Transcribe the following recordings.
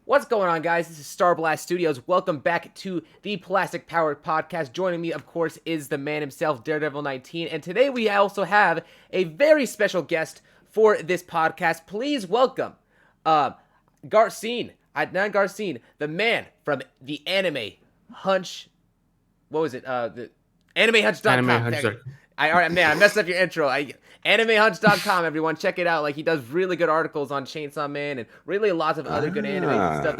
What's going on, guys? This is Starblast Studios. Welcome back to the Plastic Powered Podcast. Joining me, of course, is the man himself, Daredevil 19. And today we also have a very special guest for this podcast. Please welcome Garsin, Adnan Garsin, the man from the anime hunch. What was it? The AnimeHunch.com. I messed up your intro. AnimeHunch.com, everyone, check it out. Like, he does really good articles on Chainsaw Man and really lots of other good animes and stuff.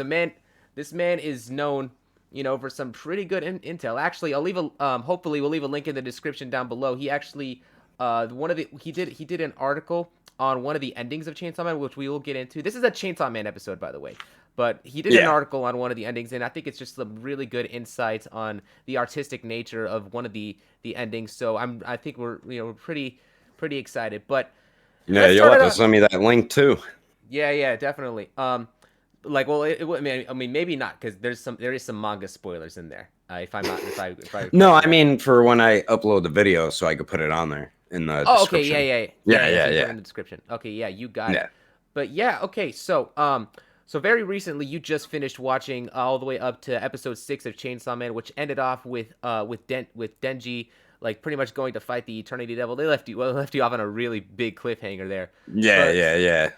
This man is known, for some pretty good intel. Actually, I'll leave hopefully we'll leave a link in the description down below. He actually, he did an article on one of the endings of Chainsaw Man, which we will get into. This is a Chainsaw Man episode, by the way. But he did an article on one of the endings, and I think it's just some really good insights on the artistic nature of one of the endings. So I think we're pretty excited. But yeah, you'll have to send me that link too. Yeah, definitely. I mean, maybe not, because there is some manga spoilers in there. No, I mean for when I upload the video, so I could put it on there in the description. Okay, yeah. In the description. Okay, yeah, you got it. But yeah, okay, so very recently, you just finished watching all the way up to episode 6 of Chainsaw Man, which ended off with Denji like pretty much going to fight the Eternity Devil. They left you off on a really big cliffhanger there. Yeah.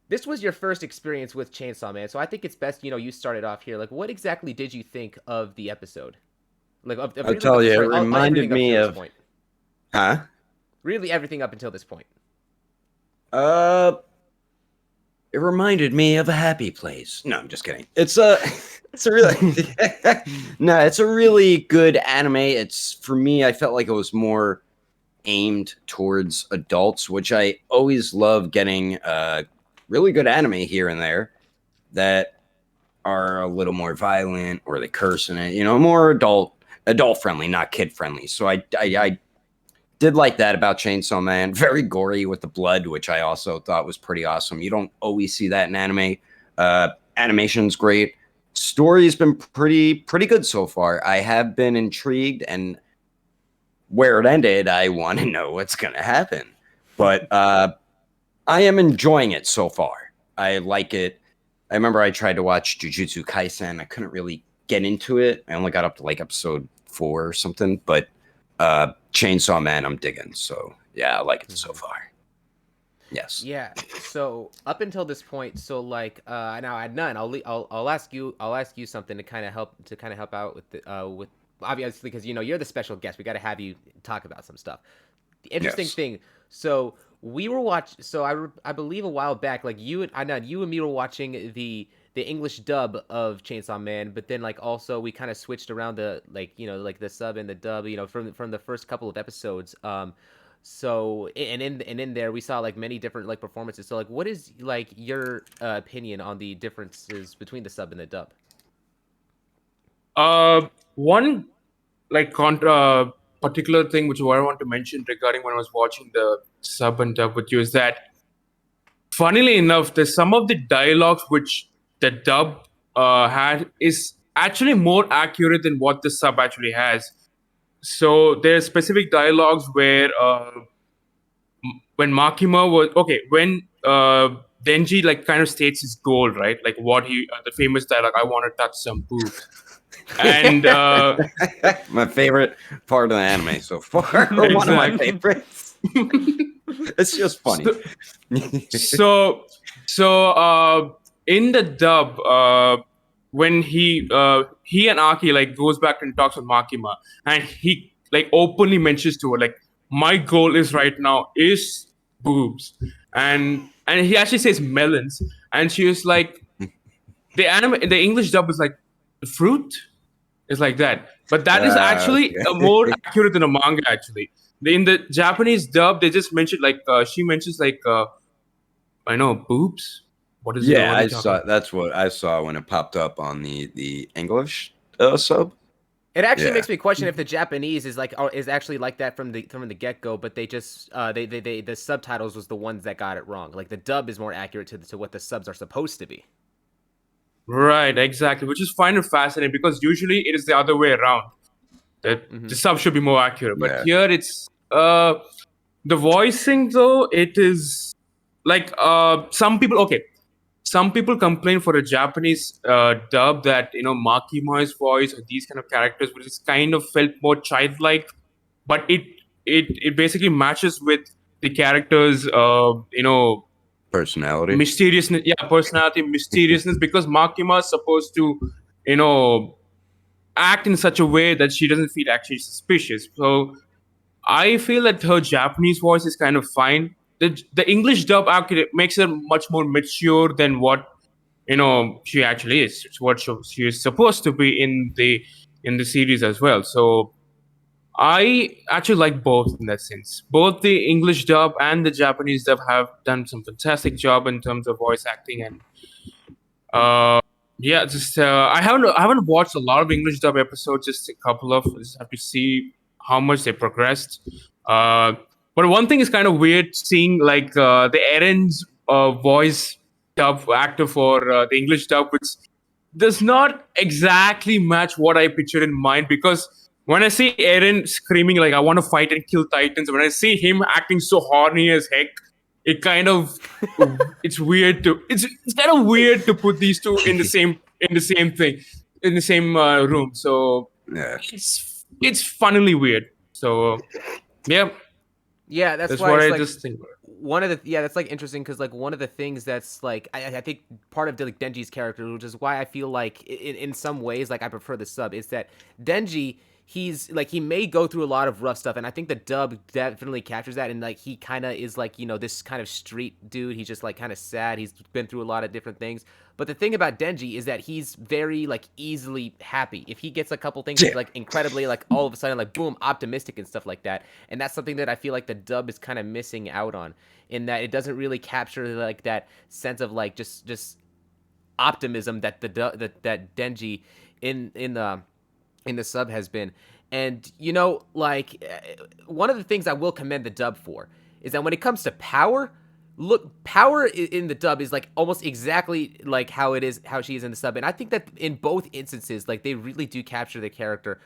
This was your first experience with Chainsaw Man, so I think it's best you started off here. Like, what exactly did you think of the episode? Like, I'll tell you, it reminded me of. Huh? Really, everything up until this point. It reminded me of a happy place. No, I'm just kidding. It's a really good anime. It's, for me, I felt like it was more aimed towards adults, which I always love getting really good anime here and there that are a little more violent, or they curse in it, more adult friendly, not kid friendly. So I did like that about Chainsaw Man. Very gory with the blood, which I also thought was pretty awesome. You don't always see that in anime. Animation's great. Story's been pretty good so far. I have been intrigued, and where it ended, I want to know what's going to happen. But I am enjoying it so far. I like it. I remember I tried to watch Jujutsu Kaisen. I couldn't really get into it. I only got up to like episode 4 or something, but Chainsaw Man I'm digging, so yeah, I like it so far. Yes. Yeah. So up until this point, so like now Adnan, I'll ask you something to kind of help out with obviously, because you're the special guest. We got to have you talk about some stuff. The interesting thing. So we were watching. So I believe a while back, like you and me were watching the English dub of Chainsaw Man, but then like also we kind of switched around the like the sub and the dub, from the first couple of episodes. So in there we saw like many different like performances. So like, what is like your opinion on the differences between the sub and the dub? One like particular thing which I want to mention regarding when I was watching the sub and dub with you is that, funnily enough, there's some of the dialogues which the dub had is actually more accurate than what the sub actually has. So there's specific dialogues where when Makima was when Denji like kind of states his goal, right? Like what he the famous dialogue, "I want to touch some poop." And my favorite part of the anime so far. Exactly. One of my favorites. It's just funny. So in the dub, when he and Aki like goes back and talks with Makima, and he like openly mentions to her like, my goal is right now is boobs, and he actually says melons, and she was like, the English dub is like, fruit is like that, but that is actually more accurate than a manga. Actually, in the Japanese dub, they just mentioned like she mentions like I know boobs. What is it? I saw. That's what I saw when it popped up on the English sub. It actually makes me question if the Japanese is actually like that from the get-go, but they just the subtitles was the ones that got it wrong. Like the dub is more accurate to what the subs are supposed to be. Right, exactly, which is kind of fascinating because usually it is the other way around. The sub should be more accurate, but here it's the voicing though. It is like some people. Okay, some people complain for a Japanese dub that Makima's voice or these kind of characters, which is kind of felt more childlike, but it basically matches with the characters, Personality. mysteriousness, yeah, personality, mysteriousness, because Makima is supposed to, you know, act in such a way that she doesn't feel actually suspicious. So I feel that her Japanese voice is kind of fine. The English dub actually makes her much more mature than what she actually is. It's what she is supposed to be in the series as well. So I actually like both in that sense. Both the English dub and the Japanese dub have done some fantastic job in terms of voice acting and yeah, just I haven't watched a lot of English dub episodes, just a couple of. I just have to see how much they progressed. Uh, but one thing is kind of weird seeing like the Eren's voice dub actor for the English dub, which does not exactly match what I pictured in mind, because when I see Eren screaming like I want to fight and kill Titans, when I see him acting so horny as heck, it kind of it's weird to it's kind of weird to put these two in the same thing in the same room. So Yeah. it's funnily weird. So yeah, Yeah, that's that's why what it's I like just think. one of the that's like interesting because like one of the things that's like I think part of like Denji's character, which is why I feel like in some ways like I prefer the sub, is that Denji, he's like he may go through a lot of rough stuff, and I think the dub definitely captures that, and like he kind of is like this kind of street dude. He's just like kind of sad. He's been through a lot of different things. But the thing about Denji is that he's very like easily happy. If he gets a couple things, he's like incredibly like all of a sudden like boom optimistic and stuff like that. And that's something that I feel like the dub is kind of missing out on, in that it doesn't really capture like that sense of like just optimism that that Denji in the sub has been. And like one of the things I will commend the dub for is that when it comes to power, look, power in the dub is like almost exactly like how she is in the sub, and I think that in both instances like they really do capture the character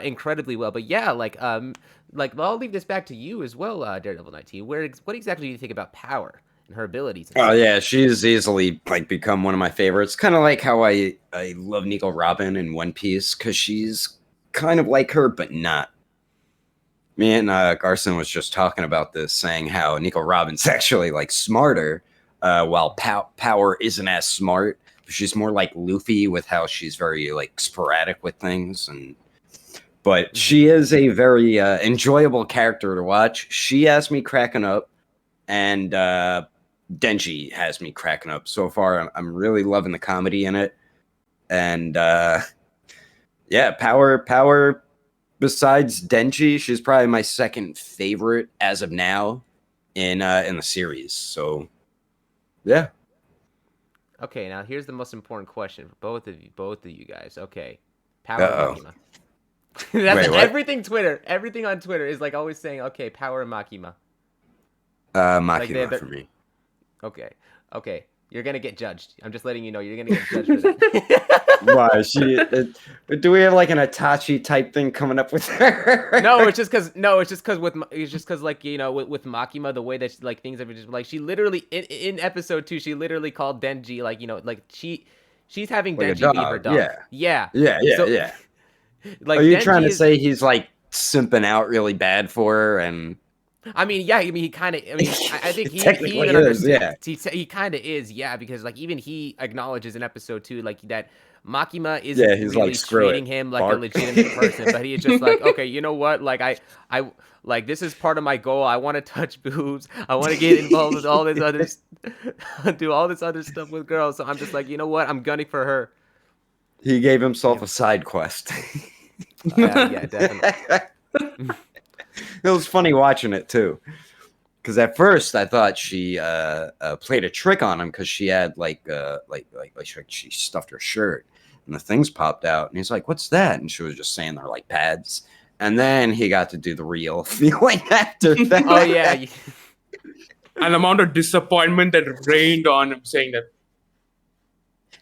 incredibly well. But yeah, like I'll leave this back to you as well, Daredevil 19. What exactly do you think about power and her abilities? Oh yeah, she's easily like become one of my favorites. Kind of like how I love Nico Robin in One Piece, because she's kind of like her, but not. Me and Garsin was just talking about this, saying how Nico Robin's actually like smarter, while Power isn't as smart. She's more like Luffy with how she's very like sporadic with things, but she is a very enjoyable character to watch. She has me cracking up, and Denji has me cracking up so far. I'm really loving the comedy in it, and yeah, Power. Besides Denji, she's probably my second favorite as of now in the series. So, yeah. Okay, now here's the most important question for both of you guys. Okay, Power Makima. That's Wait, everything Twitter. Everything on Twitter is like always saying, okay, Power Makima. Makima like for me. Okay. You're gonna get judged. I'm just letting you know you're gonna get judged for that. Why? Do we have like an Itachi type thing coming up with her? No, it's just because with like with Makima, the way that like things have just like she literally in episode 2 she literally called Denji like she's having like Denji be her dog. Yeah. Like, are you Denji trying to say he's like simping out really bad for her? And I mean, yeah. I mean, he kind of. I mean, I think he technically even is, understands. He kind of is, yeah. Because like even he acknowledges in episode 2, like that Makima isn't he's really like, screw treating it, him like Bart. a legitimate person, but he's just like, okay, you know what? Like I like this is part of my goal. I want to touch boobs. I want to get involved with all this other, do all this other stuff with girls. So I'm just like, you know what? I'm gunning for her. He gave himself a side quest. Yeah, definitely. It was funny watching it too, because at first I thought she played a trick on him, because she had like she stuffed her shirt and the things popped out, and he's like, "What's that?" And she was just saying they're like pads, and then he got to do the real feeling after that. Oh yeah. An amount of disappointment that rained on him, saying that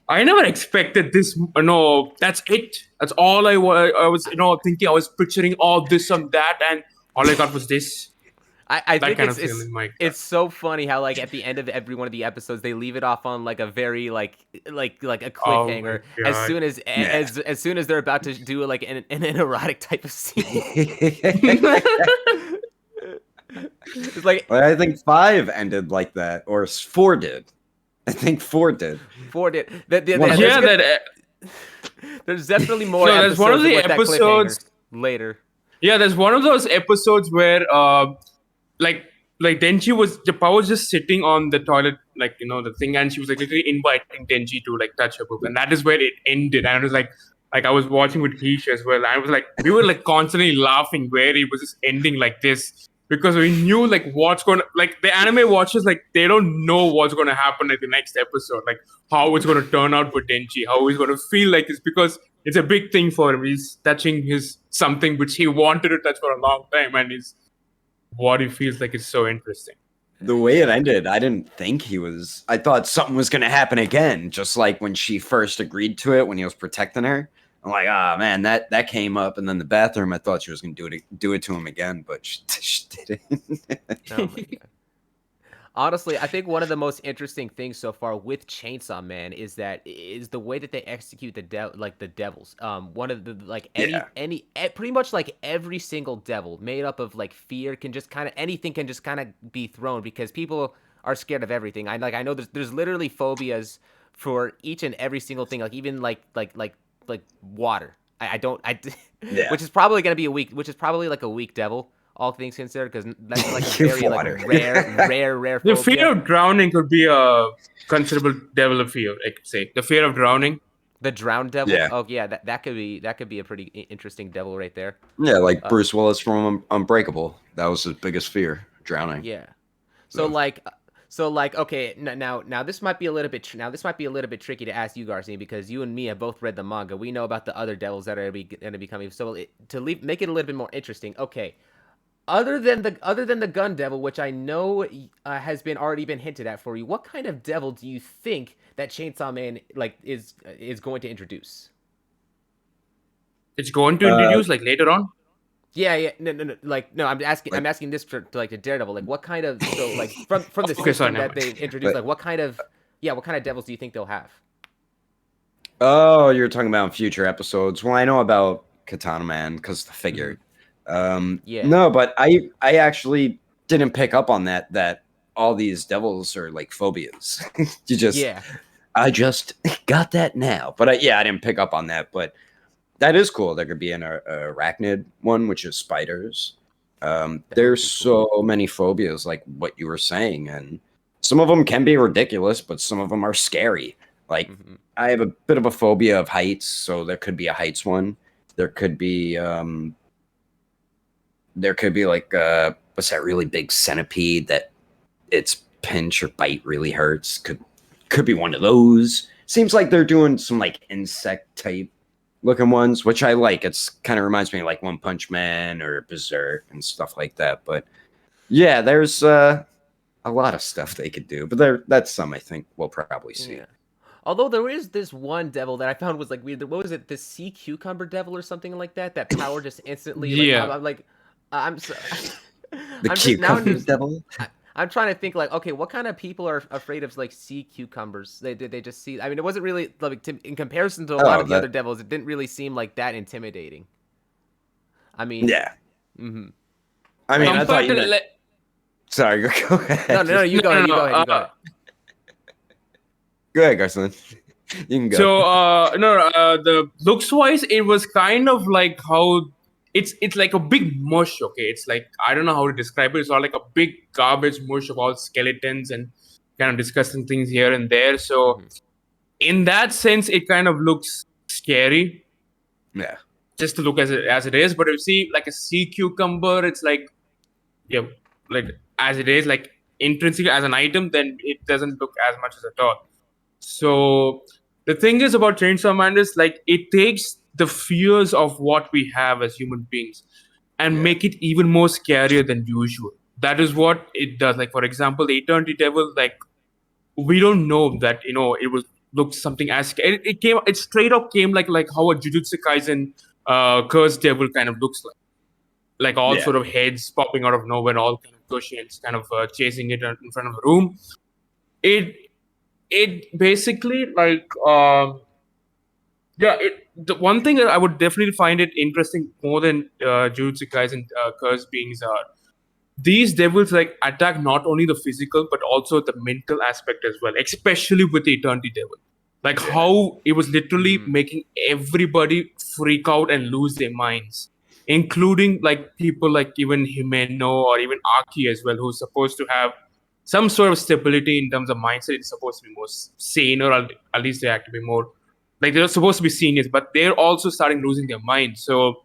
I never expected this. No, that's it. That's all I was thinking. I was picturing all this and that, and all I got was this. I That think kind of feeling, Mike. it's so funny how like at the end of every one of the episodes they leave it off on like a very like a Oh my cliffhanger as god. soon as Yeah. as soon as they're about to do like an erotic type of scene. It's like Well, I think 5 ended like that, or 4 did. I think 4 did. Ford it. One of Yeah, There's definitely more no, there's one of episodes the with that episodes. cliffhanger later. Yeah, there's one of those episodes where like Denji the power was just sitting on the toilet, like the thing, and she was like literally inviting Denji to like touch her book, and that is where it ended. And it was like I was watching with Keisha as well. And I was like, we were like constantly laughing where it was just ending like this because we knew like what's going to like the anime watchers like they don't know what's going to happen at the next episode, like how it's going to turn out for Denji, how he's going to feel like it's because it's a big thing for him. He's touching his something which he wanted to touch for a long time, and he's what he feels like is so interesting. The way it ended, I didn't think I thought something was going to happen again, just like when she first agreed to it when he was protecting her. I'm like, man, that came up, and then the bathroom, I thought she was going to do it to him again, but she didn't. Oh my god. Honestly, I think one of the most interesting things so far with Chainsaw Man is the way that they execute the devils. One of the like pretty much like every single devil made up of like fear can just kind of anything can just kind of be thrown because people are scared of everything. I know there's literally phobias for each and every single thing, like even like water. I don't Yeah. which is probably gonna be which is probably like a weak devil. All things considered, because that's like a very Water. like rare The phobia. fear of drowning could be a considerable devil of fear, I could say. The fear of drowning. The drowned devil. Yeah. Oh yeah, that could be a pretty interesting devil right there. Yeah, like Bruce Willis from Unbreakable. That was his biggest fear, drowning. Yeah. So like okay, now this might be a little bit tricky to ask you, Garsin, because you and me have both read the manga. We know about the other devils that are going to be coming. So make it a little bit more interesting. Okay. Other than the gun devil, which I know has already been hinted at for you, what kind of devil do you think that Chainsaw Man like is going to introduce? It's going to introduce like later on. Yeah. No. I'm asking this to like the Daredevil. Like, what kind of like from the system that they introduced, like what kind of devils do you think they'll have? Oh, you're talking about future episodes. Well, I know about Katana Man because the figure. Yeah. No, but I actually didn't pick up on that all these devils are like phobias. I just got that now, but I didn't pick up on that. But that is cool. There could be an arachnid one, which is spiders. There's so many phobias, like what you were saying, and some of them can be ridiculous, but some of them are scary. Like I have a bit of a phobia of heights, so there could be a heights one. There could be like what's that really big centipede that its pinch or bite really hurts? Could be one of those. Seems like they're doing some like insect type looking ones, which I like. It's kind of reminds me of like One Punch Man or Berserk and stuff like that. But yeah, there's a lot of stuff they could do. But that's some I think we'll probably see. Yeah. Although there is this one devil that I found was like weird. What was it? The sea cucumber devil or something like that? That power just instantly. Yeah. I'm so. The cucumber devil. I'm trying to think like, okay, what kind of people are afraid of like sea cucumbers? They just see. I mean, it wasn't really like in comparison to a lot of the other devils. It didn't really seem like that intimidating. I mean, yeah. Mm-hmm. I mean, I thought you meant... Sorry, go ahead. No, you go ahead. You go ahead. Go ahead, Garsin. You can go. So the looks wise, it was kind of like how it's like a big mush. Okay, it's like I don't know how to describe it. It's all like a big garbage mush of all skeletons and kind of disgusting things here and there. So in that sense, it kind of looks scary. Yeah. Just to look as it is, but if you see like a sea cucumber, it's like like as it is, like intrinsically as an item, then it doesn't look as much as at all. So the thing is about Chainsaw Man is like it takes the fears of what we have as human beings and make it even more scarier than usual. That is what it does. Like for example, the Eternity Devil, like we don't know that it was looked something as scary. It straight up came like how a Jujutsu Kaisen Cursed Devil kind of looks like all sort of heads popping out of nowhere, all kind of Goshen's kind of chasing it in front of the room. It basically like the one thing that I would definitely find it interesting more than Jujutsu Kaisen Curse beings are these devils like attack not only the physical but also the mental aspect as well, especially with the Eternity Devil. Like how it was literally making everybody freak out and lose their minds, including like people like even Himeno or even Aki as well, who's supposed to have some sort of stability in terms of mindset. It's supposed to be more sane, or at least they have to be more like they're supposed to be seniors, but they're also starting losing their minds. So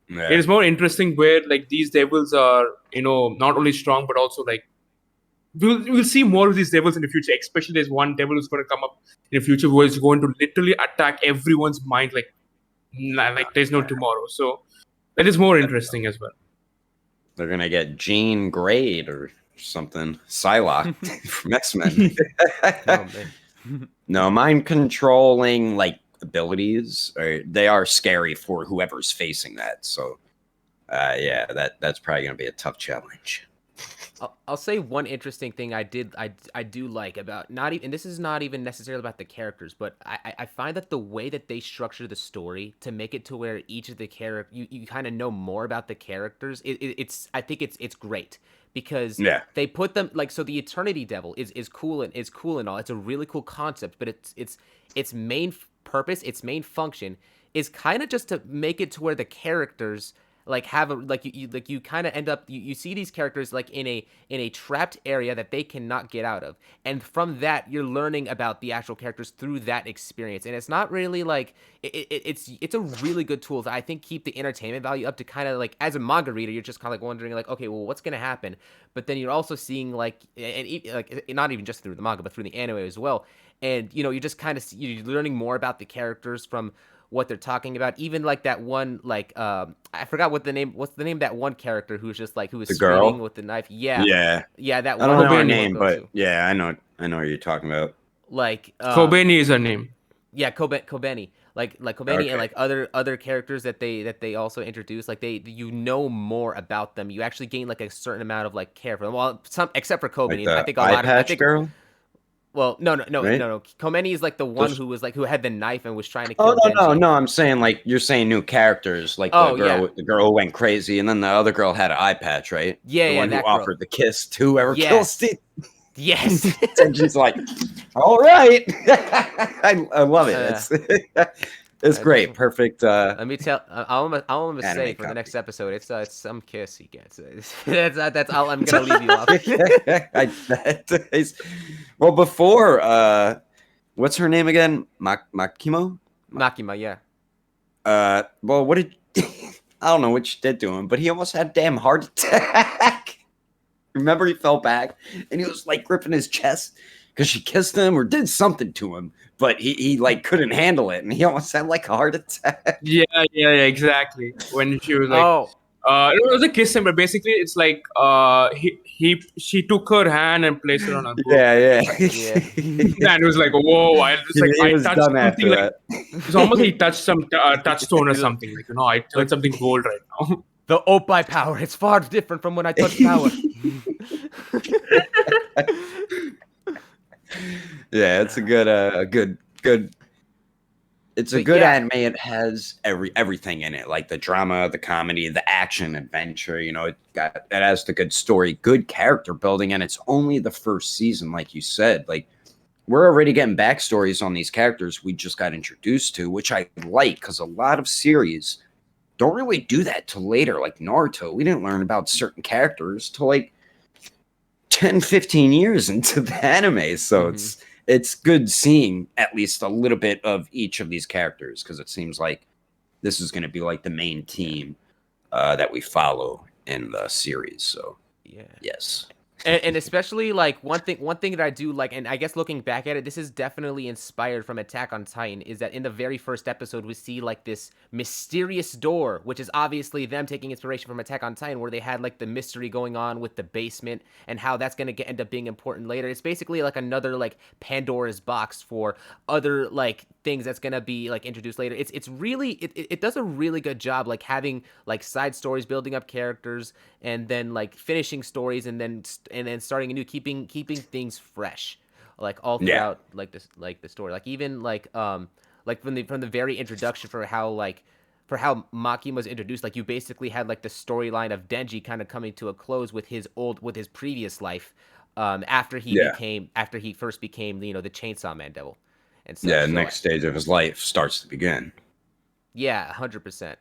it is more interesting where like these devils are, not only strong but also like we'll see more of these devils in the future. Especially there's one devil who's going to come up in the future who is going to literally attack everyone's mind like there's no tomorrow. So that is more interesting as well. They're gonna get Jean Grey or something, Psylocke from X-Men. Oh, man. No, mind controlling like abilities they are scary for whoever's facing that. So that's probably gonna be a tough challenge. I'll say one interesting thing I do like about not even, and this is not even necessarily about the characters, but I find that the way that they structure the story to make it to where each of the you kind of know more about the characters. I think it's great because they put them like, so the Eternity Devil is cool and all. It's a really cool concept, but its main purpose, its main function is kind of just to make it to where the characters like have a like you kind of end up you see these characters like in a trapped area that they cannot get out of, and from that you're learning about the actual characters through that experience. And it's not really like it's a really good tool to, I think, keep the entertainment value up, to kind of like, as a manga reader, you're just kind of like wondering like, okay, well, what's gonna happen? But then you're also seeing like, like not even just through the manga but through the anime as well, and you're just kind of you're learning more about the characters from what they're talking about. Even like that one, like I forgot what's the name of that one character who was just like, who was The screaming girl with the knife. yeah That I one. don't know her Kobeni. name, but yeah, I know what you're talking about. Like Kobeni is her name. Yeah, Kobeni. Like Kobeni, and like other characters that they also introduce, like you know more about them. You actually gain like a certain amount of like care for them. Well, some, except for Kobeni, Like the I think eye patch girl. Well, no. Right? Komeni is like the So one who was like, who had the knife and was trying to Oh kill Denji. no! I'm saying like you're saying new characters, like Oh, the girl who went crazy, and then the other girl had an eye patch, right? The one who that girl. offered the kiss to whoever Yes. kills Steve. Yes. And she's like, "All right, I love it. It's great, perfect." Let me tell. I'll almost say for the next episode, it's some kiss he gets. That's all I'm gonna leave you off. I bet. Well, before what's her name again? Makimo. Makima, yeah. Well, what did I don't know what she did to him, but he almost had a damn heart attack. Remember, he fell back and he was like gripping his chest because she kissed him or did something to him, but he like couldn't handle it and he almost had like a heart attack. Yeah, exactly. When she was like, it was a kiss, but basically it's like she took her hand and placed it on her book. Yeah. And it was like, whoa! I just like I touched something like it's almost like he touched some touchstone or something. Like, I touched something gold right now. The Oppai power. It's far different from when I touched power. Yeah, it's a good. It's a good anime. It has everything in it, like the drama, the comedy, the action, adventure. It has the good story, good character building, and it's only the first season, like you said. Like, we're already getting backstories on these characters we just got introduced to, which I like, because a lot of series don't really do that till later. Like Naruto, we didn't learn about certain characters till like 10, 15 years into the anime. So it's good seeing at least a little bit of each of these characters, because it seems like this is going to be like the main team that we follow in the series. So yes. And especially like one thing that I do like, and I guess looking back at it, this is definitely inspired from Attack on Titan, is that in the very first episode we see like this mysterious door, which is obviously them taking inspiration from Attack on Titan, where they had like the mystery going on with the basement and how that's gonna end up being important later. It's basically like another like Pandora's box for other like things that's gonna be like introduced later. It's really it does a really good job like having like side stories, building up characters, and then like finishing stories, and then starting anew, keeping things fresh, like all Yeah. throughout like the story, like even like from the very introduction for how Maki was introduced, like you basically had like the storyline of Denji kind of coming to a close with his previous life, after Yeah. after he first became the Chainsaw Man Devil and Yeah. such. So Next stage of his life starts to begin. yeah, 100%.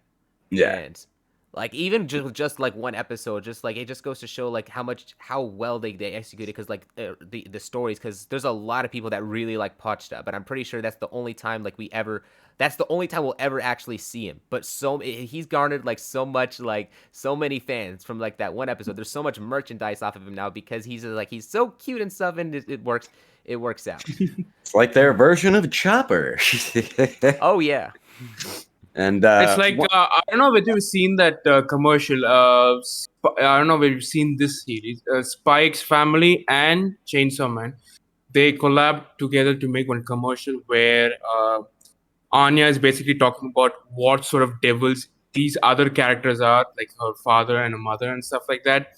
Yeah. And like even just like one episode, just like it just goes to show like how well they executed, because like the stories, because there's a lot of people that really like Pochta, but I'm pretty sure that's the only time we'll ever actually see him. But he's garnered like so many fans from like that one episode. There's so much merchandise off of him now because he's so cute and stuff, and it works out. It's like their version of Chopper. Oh yeah. And It's like I don't know whether you've seen that commercial. I don't know whether you've seen this series. Spike's Family and Chainsaw Man, they collabed together to make one commercial where Anya is basically talking about what sort of devils these other characters are, like her father and her mother and stuff like that.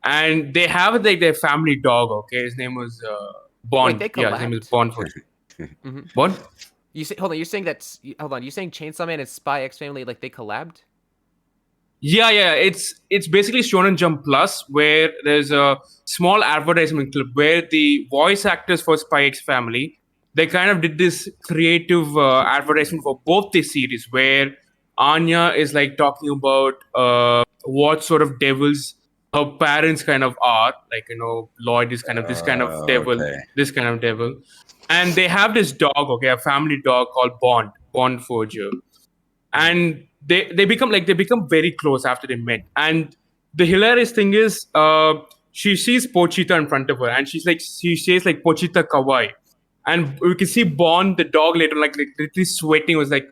And they have like their family dog. Okay, his name was Wait, Bond. they Yeah, his name is collabed? Bond. Hmm. Bond. Hold on, you're saying hold on, you're saying Chainsaw Man and Spy X Family like they collabed? Yeah. It's basically Shonen Jump Plus, where there's a small advertisement clip where the voice actors for Spy X Family, they kind of did this creative advertisement for both the series, where Anya is like talking about what sort of devils her parents kind of are, like Lloyd is kind of this kind of devil, okay. this kind of devil, and they have this dog, okay, a family dog called Bond Forger, and they become very close after they met. And the hilarious thing is, she sees Pochita in front of her, and she says like Pochita kawaii, and we can see Bond the dog later like literally sweating, was like,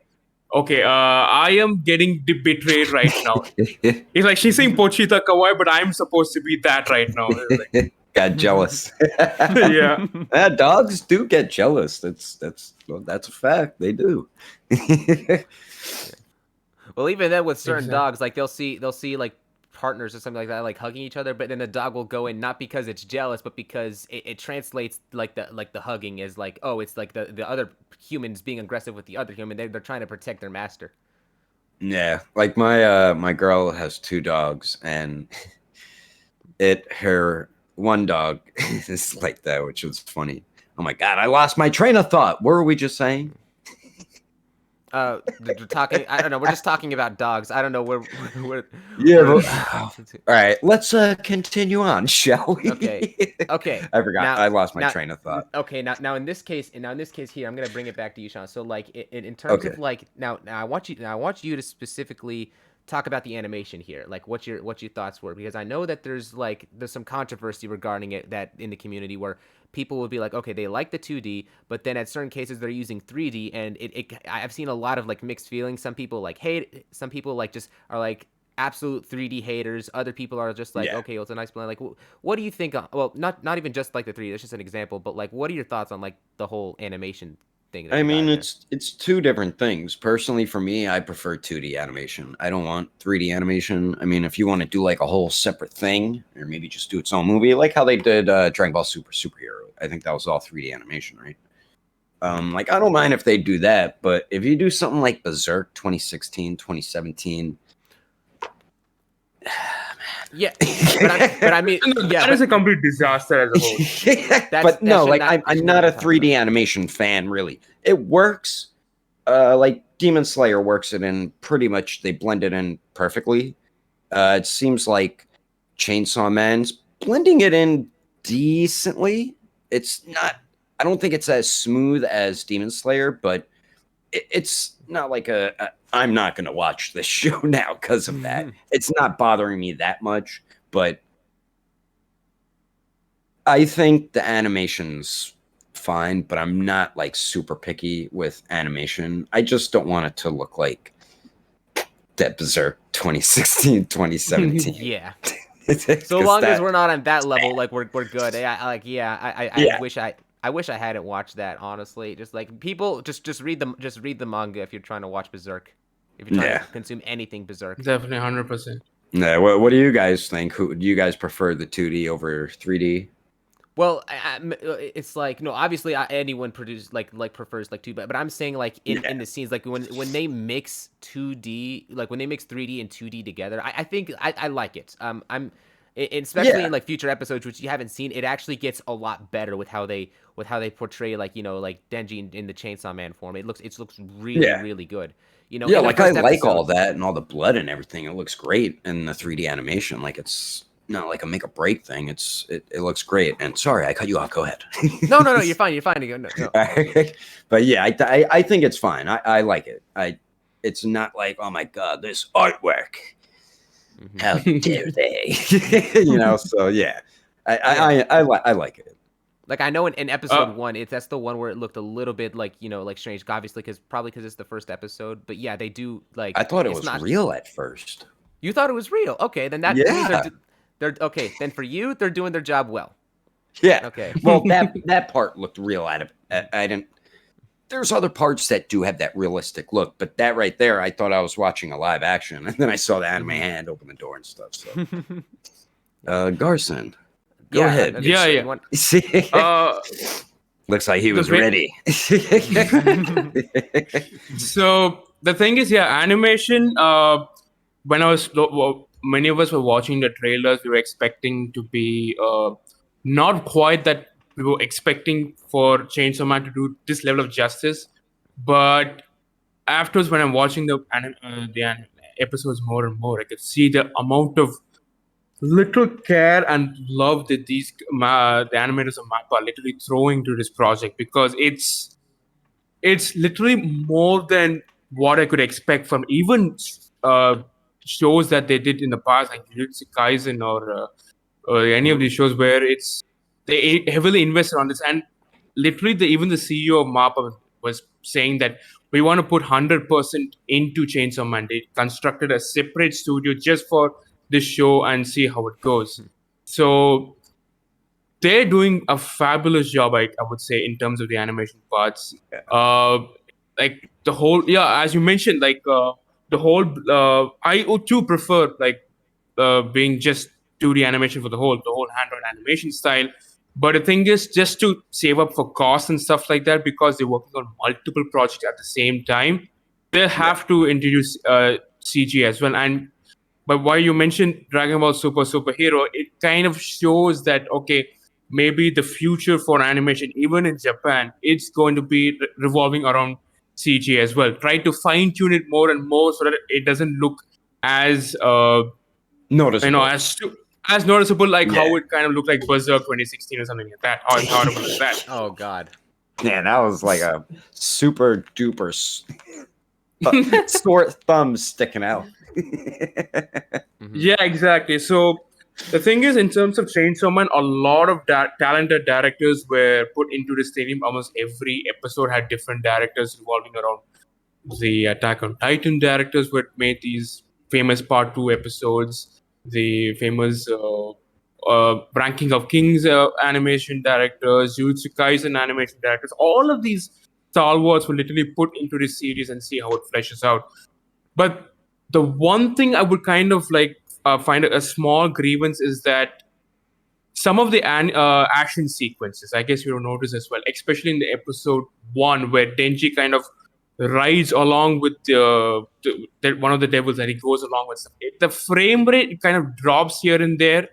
okay, I am getting betrayed right now. He's like, she's saying Pochita kawaii, but I'm supposed to be that right now. Like, Got jealous. yeah. Yeah, dogs do get jealous. That's a fact. They do. Well, even then with certain Exactly. dogs, like they'll see like partners or something like that, like hugging each other, but then the dog will go in not because it's jealous, but because it translates like the hugging is like, oh, it's like the other humans being aggressive with the other human. They're trying to protect their master. Yeah, like my girl has two dogs, and her one dog is like that, which was funny. Oh my god, I lost my train of thought. What were we just saying? We're talking. I don't know. We're just talking about dogs. I don't know where. Yeah. All right, let's continue on, shall we? Okay. I forgot. Now- I lost my now- train of thought. Okay, now in this case here, I'm gonna bring it back to you, Sean. So like in terms of Okay. like now I want you to specifically talk about the animation here, like what your thoughts were, because I know that there's some controversy regarding it that in the community where people would be like, okay, they like the 2D, but then at certain cases they're using 3D, and I've seen a lot of like mixed feelings. Some people like hate it, some people like just are like absolute 3D haters. Other people are just like, Yeah. okay, well, it's a nice blend. Like, what do you think? Well, not even just like the 3D. That's just an example. But like, what are your thoughts on like the whole animation thing? That I we got mean, in there? it's two different things. Personally, for me, I prefer 2D animation. I don't want 3D animation. I mean, if you want to do like a whole separate thing, or maybe just do its own movie, like how they did Dragon Ball Superhero. I think that was all 3D animation, right? Like I don't mind if they do that, but if you do something like Berserk 2016, 2017, Yeah, but I mean, yeah, That is a complete disaster as a whole. but no, should like not- that I'm should not not a be 3D animation fan, really. It works. Like Demon Slayer works it in pretty much. They blend it in perfectly. It seems like Chainsaw Man's blending it in decently. It's not. I don't think it's as smooth as Demon Slayer, but it's not like I'm not going to watch this show now because of that. It's not bothering me that much, but I think the animation's fine, but I'm not like super picky with animation. I just don't want it to look like that Berserk 2016, 2017. Yeah. So 'Cause long as that- we're not on that level, like we're good. I Yeah. wish I hadn't watched that, honestly. Just like people just read the manga if you're trying to watch Berserk. If you're trying Yeah. to consume anything Berserk. Definitely 100%. No, what do you guys think? Who do you guys prefer, the 2D over 3D? Well, it's like no, obviously anyone produces like prefers like 2D, but I'm saying like in the scenes like when they mix 2D, like when they mix 3D and 2D together, I think I like it. Especially Yeah. in like future episodes which you haven't seen, it actually gets a lot better with how they portray like like Denji in the Chainsaw Man form. It looks really Yeah. really good. Yeah, in the like I first like all episode- that and all the blood and everything. It looks great in the 3D animation. Like it's not like a make or break thing. It looks great. And sorry, I cut you off. Go ahead. No, you're fine. You're fine. No. But yeah, I think it's fine. I like it. It's not like, oh my god, this artwork. Mhm. How dare they? So yeah. I like it. Like I know in episode 1, that's the one where it looked a little bit like like strange, obviously probably because it's the first episode. But yeah, they do like. I thought it it's was not, real at first. You thought it was real? Okay, then that means Yeah. they're okay. Then for you, they're doing their job well. Yeah. Okay. Well, that part looked real. I didn't. There's other parts that do have that realistic look, but that right there, I thought I was watching a live action, and then I saw the anime hand open the door and stuff. So, Garsin, go ahead. okay, Yeah, you yeah. want- Looks like he was The ready. So the thing is, animation. When many of us were watching the trailers, we were expecting to be not quite that. We were expecting for Chainsaw Man to do this level of justice, but afterwards, when I'm watching the episodes more and more, I could see the amount of little care and love that the animators of Mappa are literally throwing to this project, because it's literally more than what I could expect from even shows that they did in the past, like Jujutsu Kaisen or any of these shows where they heavily invested on this. And literally, even the CEO of Mappa was saying that we want to put 100% into Chainsaw Man. They constructed a separate studio just for this show and see how it goes. So they're doing a fabulous job, I would say, in terms of the animation parts. Like the whole, as you mentioned, like the whole, I too prefer like being just 2D animation for the whole hand-on animation style. But the thing is, just to save up for costs and stuff like that, because they're working on multiple projects at the same time, they have to introduce CG as well. But while you mentioned Dragon Ball Superhero, it kind of shows that, okay, maybe the future for animation, even in Japan, it's going to be revolving around CG as well. Try to fine tune it more and more so that it doesn't look as Noticeable. as noticeable, like Yeah. how it kind of looked like Berserk 2016 or something like that. How horrible is that? Oh God. Yeah, that was like a super duper sore thumb sticking out. Yeah, exactly. So the thing is, in terms of Chainsaw Man, a lot of talented directors were put into the stadium. Almost every episode had different directors revolving around. The Attack on Titan directors who had made these famous Part 2 episodes. The famous Ranking of Kings animation directors, Jujutsu Kaisen animation directors. All of these stalwarts were literally put into this series and see how it fleshes out. But the one thing I would kind of like find a small grievance is that some of the action sequences, I guess you'll notice as well, especially in the episode 1, where Denji kind of rides along with one of the devils and he goes along with the frame rate kind of drops here and there.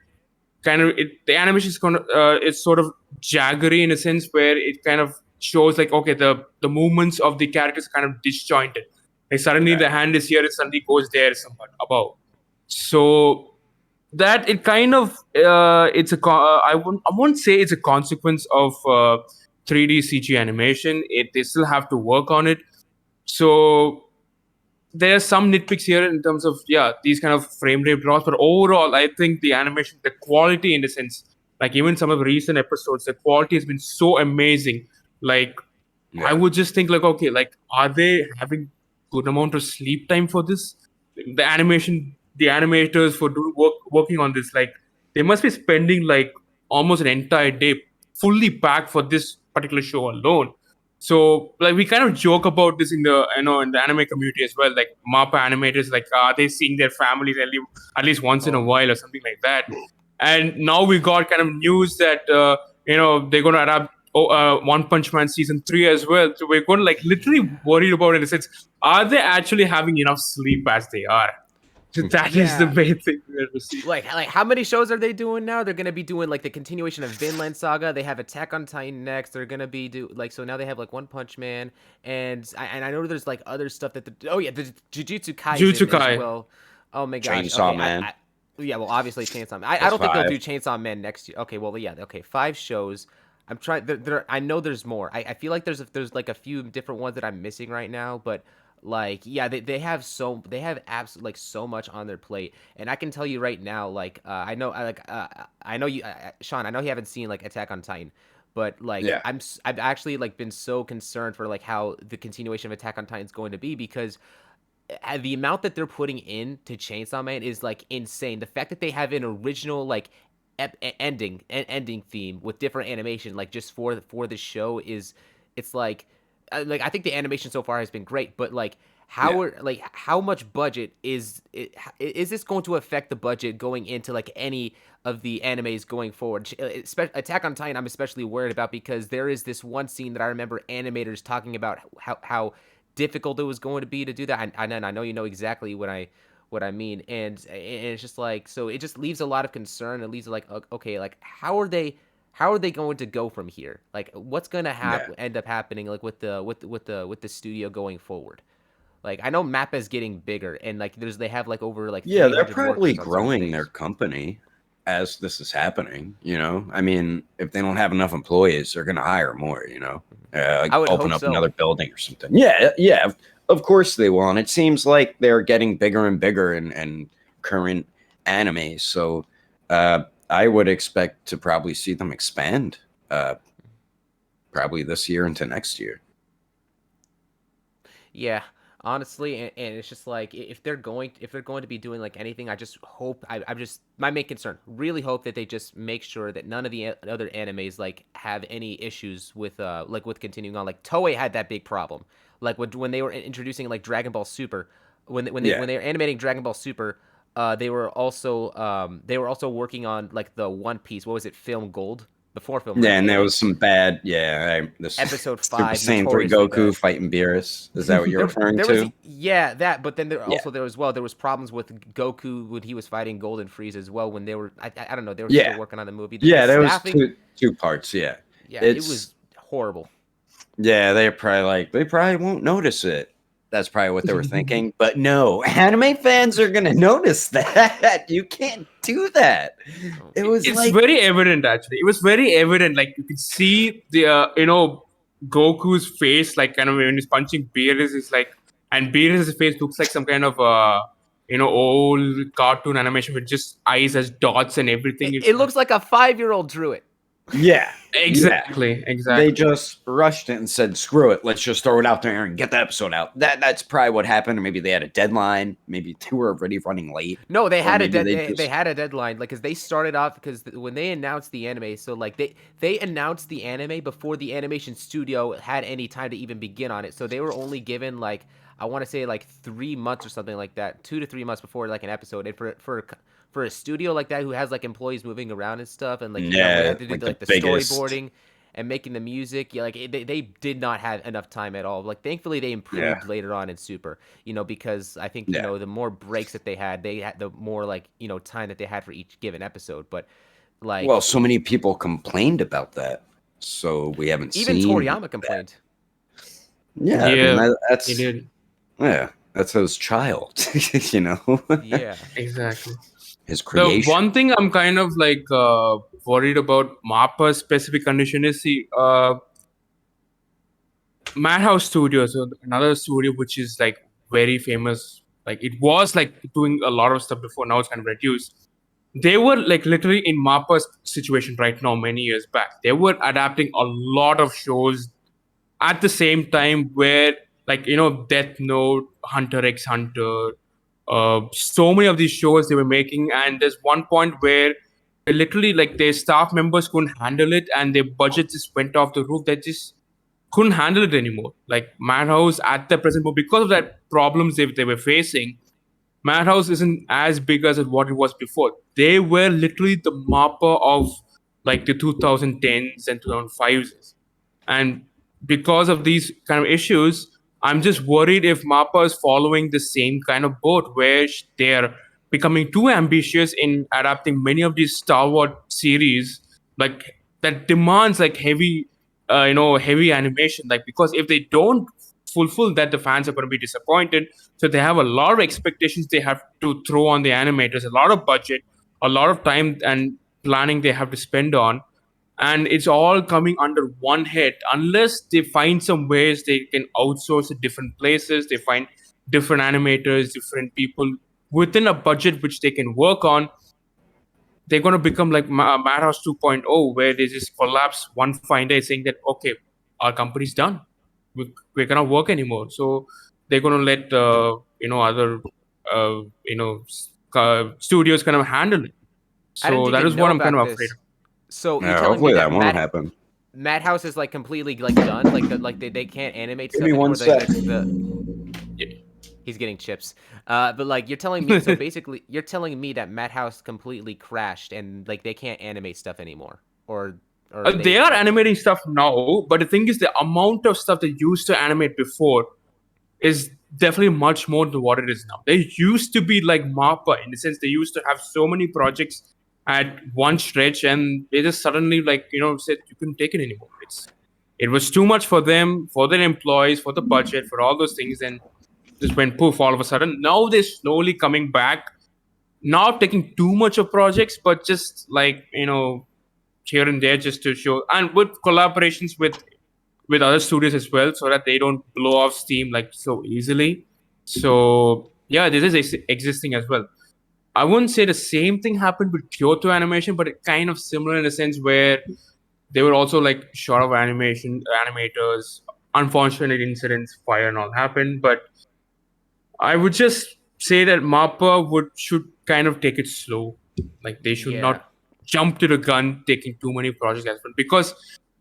The animation is it's sort of jaggery in a sense, where it kind of shows like, okay, the movements of the characters are kind of disjointed. Like suddenly the hand is here, it suddenly goes there somewhat above. So that it kind of I won't say it's a consequence of 3D CG animation. They still have to work on it. So there are some nitpicks here in terms of these kind of frame rate drops, but overall I think the animation, the quality in the sense, Like even some of the recent episodes, the quality has been so amazing. Like I would just think like, okay, like are they having good amount of sleep time for this? The animators for working on this, like they must be spending like almost an entire day fully packed for this particular show alone. So like we kind of joke about this in the in the anime community as well. Like MAPPA animators, like are they seeing their families at least once in a while or something like that? And now we got kind of news that they're going to adapt One Punch Man season 3 as well. So we're going to like literally worried about it in a sense. Are they actually having enough sleep as they are? So that is the main thing we have to see. Like how many shows are they doing now? They're gonna be doing like the continuation of Vinland Saga. They have Attack on Titan next. They're gonna be so now they have like One Punch Man, and I know there's like other stuff that the Jujutsu Kaisen as well. Oh my gosh, Chainsaw Man. Yeah, well obviously Chainsaw Man. I don't think they'll do Chainsaw Man next year. Okay, well yeah, okay, 5 shows. I'm trying. I know there's more. I feel like there's like a few different ones that I'm missing right now, but. Like yeah, they have absolutely like so much on their plate, and I can tell you right now, like I know you, Sean, I know you haven't seen like Attack on Titan, but like I've actually like been so concerned for like how the continuation of Attack on Titan is going to be, because the amount that they're putting in to Chainsaw Man is like insane. The fact that they have an original like ending theme with different animation like just for the show it's like I think the animation so far has been great, but like how much budget is this going to affect the budget going into like any of the animes going forward? Attack on Titan I'm especially worried about, because there is this one scene that I remember animators talking about how difficult it was going to be to do that. I know you know exactly what I mean, and it's just like, so it just leaves a lot of concern. It leaves like, okay, like how are they going to go from here? Like what's going to end up happening like with the studio going forward? Like I know Mappa is getting bigger, and like they have like over like they're probably growing their company as this is happening. I mean, if they don't have enough employees, they're going to hire more. Like I would open hope up so. another building or something. Yeah, of course they will. And it seems like they're getting bigger and bigger in current anime. So I would expect to probably see them expand probably this year into next year. Yeah, honestly, and it's just like if they're going to be doing like anything, I just hope I'm just my main concern. Really hope that they just make sure that none of the other animes like have any issues with with continuing on. Like Toei had that big problem, like when they were introducing like Dragon Ball Super, when they were animating Dragon Ball Super. They were also working on like the One Piece. What was it? Film Gold before Film. Yeah, and there was some bad. This episode Super 5. Saiyan 3 Goku fighting Beerus. Is that what you're referring to? That. But then there was problems with Goku when he was fighting Golden Frieza as well. When they were, I don't know, they were still working on the movie. There was two parts. Yeah, it was horrible. Yeah, they probably won't notice it. That's probably what they were thinking. But no, anime fans are going to notice that. You can't do that. It's very evident, actually. It was very evident. Like, you could see the, Goku's face, like, kind of when he's punching Beerus, and Beerus' face looks like some kind of, old cartoon animation with just eyes as dots and everything. It looks like a 5-year-old drew it. Yeah. Exactly. They just rushed it and said, screw it, let's just throw it out there and get the episode out. That's probably what happened. Or maybe they had a deadline. Maybe they were already running late. No, they had they had a deadline, like, because they started off, because when they announced the anime, so like they announced the anime before the animation studio had any time to even begin on it. So they were only given like, I want to say like 3 months or something like that, 2 to 3 months before like an episode. And for a studio like that who has like employees moving around and stuff, and like they have to do like the storyboarding and making the music, they did not have enough time at all. Like thankfully they improved later on in Super, because I think the more breaks that they had the more like time that they had for each given episode. But like, well, so many people complained about that, so we haven't even seen Toriyama complained. Yeah, I mean, that's he did. Yeah, that's his child. Yeah, exactly. His creation. The one thing I'm kind of like worried about Mappa's specific condition is Madhouse Studios, so another studio which is like very famous. Like it was like doing a lot of stuff before, now it's kind of reduced. they were like literally in Mappa's situation right now many years back. They were adapting a lot of shows at the same time where like Death Note, Hunter x Hunter, so many of these shows they were making, and there's one point where they literally like their staff members couldn't handle it and their budget just went off the roof. They just couldn't handle it anymore. Like Madhouse at the present moment, because of that problems they were facing, Madhouse isn't as big as what it was before. They were literally the Mappa of like the 2010s and 2005s. And because of these kind of issues, I'm just worried if Mappa is following the same kind of boat where they're becoming too ambitious in adapting many of these Star Wars series, like that demands like heavy animation. Like because if they don't fulfill that, the fans are going to be disappointed. So they have a lot of expectations they have to throw on the animators, a lot of budget, a lot of time and planning they have to spend on, and it's all coming under one head. Unless they find some ways they can outsource it different places, they find different animators, different people within a budget which they can work on, they're going to become like Madhouse 2.0, where they just collapse one fine day saying that, okay, our company's done. We cannot work anymore. So they're going to let, other, studios kind of handle it. I didn't So that even is what know I'm kind about of afraid this. of. So you're Yeah, telling me hopefully that that won't happen. Madhouse is like completely like done, like they can't animate Give stuff me anymore. one sec. Yeah. He's getting chips. But like you're telling me, so basically you're telling me that Madhouse completely crashed and like they can't animate stuff anymore, or They are animating stuff now, but the thing is, the amount of stuff they used to animate before is definitely much more than what it is now. They used to be like Mappa in the sense they used to have so many projects at one stretch, and they just suddenly said you couldn't take it anymore. It was too much for them, for their employees, for the budget, for all those things, and just went poof all of a sudden. Now they're slowly coming back, not taking too much of projects, but just here and there just to show, and with collaborations with other studios as well, so that they don't blow off steam like so easily. So yeah, this is existing as well. I wouldn't say the same thing happened with Kyoto Animation, but it kind of similar in a sense where they were also like short of animators. Unfortunate incidents, fire and all happened, but I would just say that Mappa should kind of take it slow. Like they should yeah, not jump to the gun taking too many projects as well. Because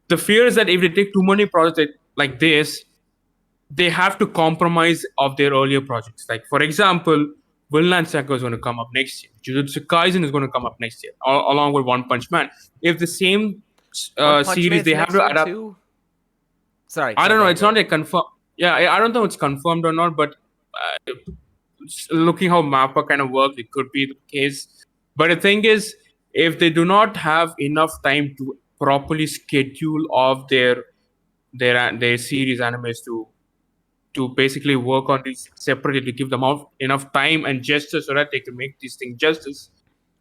the fear is that if they take too many projects like this, they have to compromise of their earlier projects. Like for example, Vinland Saga is going to come up next year. Jujutsu Kaisen is going to come up next year, along with One Punch Man. If the same One Punch series Man's they have next to year adapt, too. Sorry, I sorry, don't go know. ahead, It's go not ahead. a confirm. Yeah, I don't know if it's confirmed or not, but looking how Mappa kind of works, it could be the case. But the thing is, if they do not have enough time to properly schedule of their series animes to basically work on these separately to give them enough time and justice so that they can make these things justice,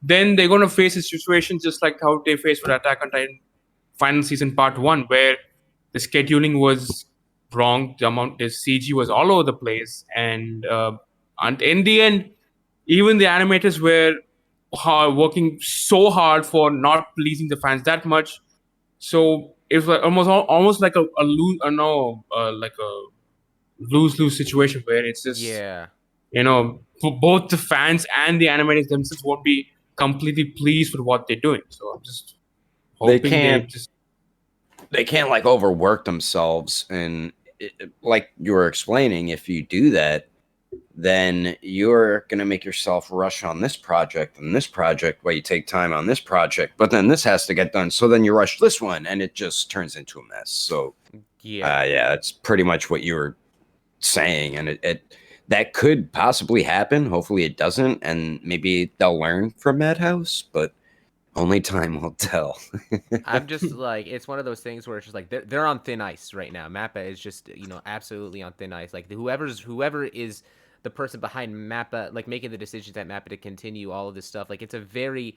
then they're going to face a situation just like how they faced with Attack on Titan final season part 1, where the scheduling was wrong, the CG was all over the place, and in the end, even the animators were working so hard for not pleasing the fans that much. So it's like almost like a lose, no, like a lose situation where it's just Yeah, for both the fans and the animators themselves won't be completely pleased with what they're doing. So I'm just They hoping they can't just they can't like overwork themselves, and like you were explaining, if you do that, then you're going to make yourself rush on this project and this project while you take time on this project, but then this has to get done, so then you rush this one and it just turns into a mess. So yeah. yeah, it's pretty much what you were saying, and it that could possibly happen. Hopefully it doesn't, and maybe they'll learn from Madhouse, but only time will tell. I'm just like, it's one of those things where it's just like they're on thin ice right now. Mappa is just absolutely on thin ice. Like whoever is the person behind Mappa, like making the decisions at Mappa to continue all of this stuff. Like it's a very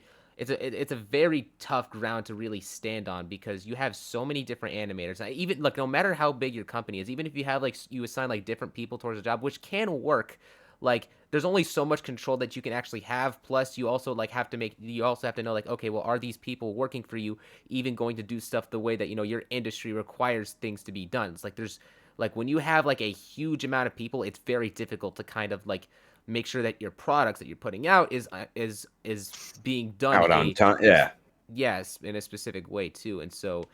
tough ground to really stand on because you have so many different animators. Even like no matter how big your company is, even if you have like you assign like different people towards a job, which can work. like there's only so much control that you can actually have. Plus, you also have to know, like, okay, well, are these people working for you even going to do stuff the way that your industry requires things to be done? It's like there's like when you have like a huge amount of people, it's very difficult to kind of like make sure that your products that you're putting out is being done Out on time. Yeah. yes, in a specific way too. And so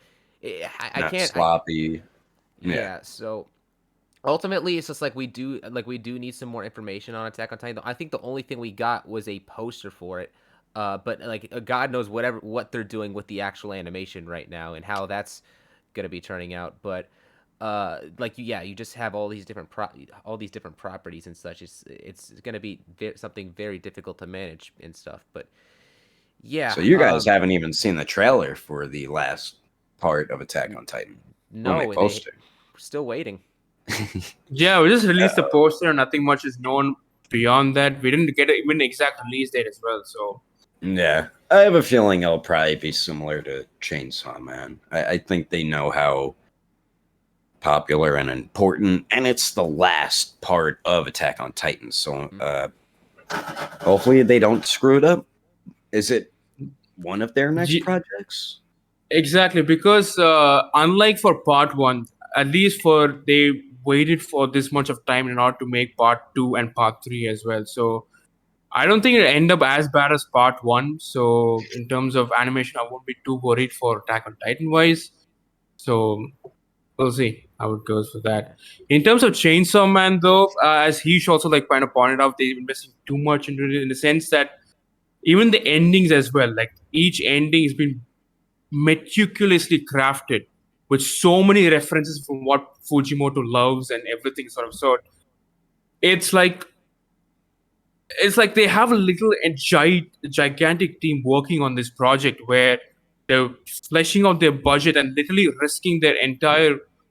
I Not can't sloppy. Yeah. yeah, so ultimately it's just like we do need some more information on Attack on Titan. I think the only thing we got was a poster for it. But like God knows what they're doing with the actual animation right now and how that's gonna be turning out. But like you just have all these different properties and such. It's gonna be something very difficult to manage and stuff. But yeah, So you guys haven't even seen the trailer for the last part of Attack on Titan. no, We're still waiting. Yeah, we just released the poster. Nothing much is known beyond that. We didn't get even an exact release date as well. So Yeah. I have a feeling it'll probably be similar to Chainsaw Man. I think they know how popular and important, and it's the last part of Attack on Titan. So hopefully they don't screw it up. Is it one of their next projects? exactly, because unlike for part one, at least they waited for this much of time in order to make part two and part three as well. So I don't think it'll end up as bad as part one. So in terms of animation, I won't be too worried for Attack on Titan wise. So we'll see how it goes for that. In terms of Chainsaw Man, though, as Heesh also like kind of pointed out, they're investing too much into it in the sense that even the endings as well, like each ending has been meticulously crafted with so many references from what Fujimoto loves and everything sort of. So it's like they have a little gigantic team working on this project where they're fleshing out their budget and literally risking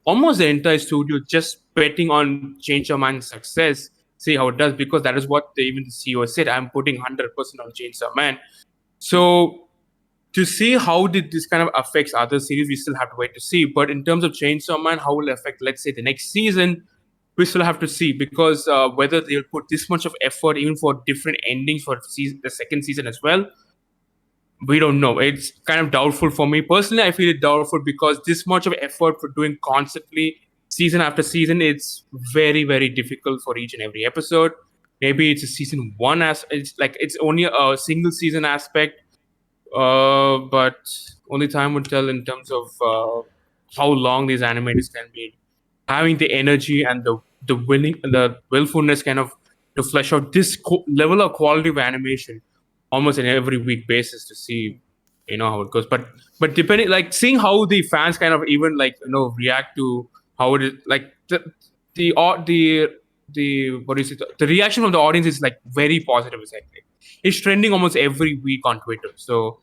almost their entire studio just betting on Chainsaw Man's success. See how it does, because that is what even the CEO said. I'm putting 100% on Chainsaw Man. So to see how this kind of affects other series, we still have to wait to see. But in terms of Chainsaw Man, how will it affect, let's say, the next season? We still have to see, because whether they'll put this much of effort even for different endings for the second season as well, we don't know. It's kind of doubtful for me. Personally, I feel it doubtful because this much of effort for doing constantly season after season, it's very, very difficult for each and every episode. Maybe it's a season one it's only a single season aspect, but only time would tell in terms of how long these animators can be having the energy and the willfulness kind of to flesh out this level of quality of animation almost in every week basis to see how it goes. But depending, like, seeing how the fans kind of even react to how it is, like the what is it, the reaction of the audience is like very positive. Exactly, it's trending almost every week on Twitter, so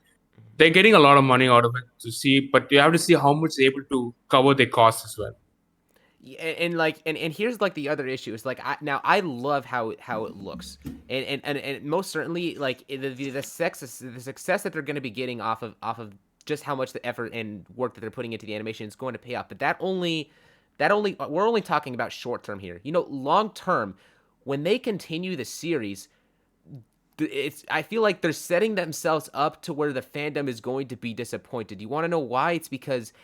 they're getting a lot of money out of it to see, but you have to see how much they're able to cover their costs as well. And here's like the other issue is like I love how it looks, and most certainly like the success that they're going to be getting off of just how much the effort and work that they're putting into the animation is going to pay off. But we're only talking about short term here. Long term, when they continue the series, I feel like they're setting themselves up to where the fandom is going to be disappointed. You want to know why? It's because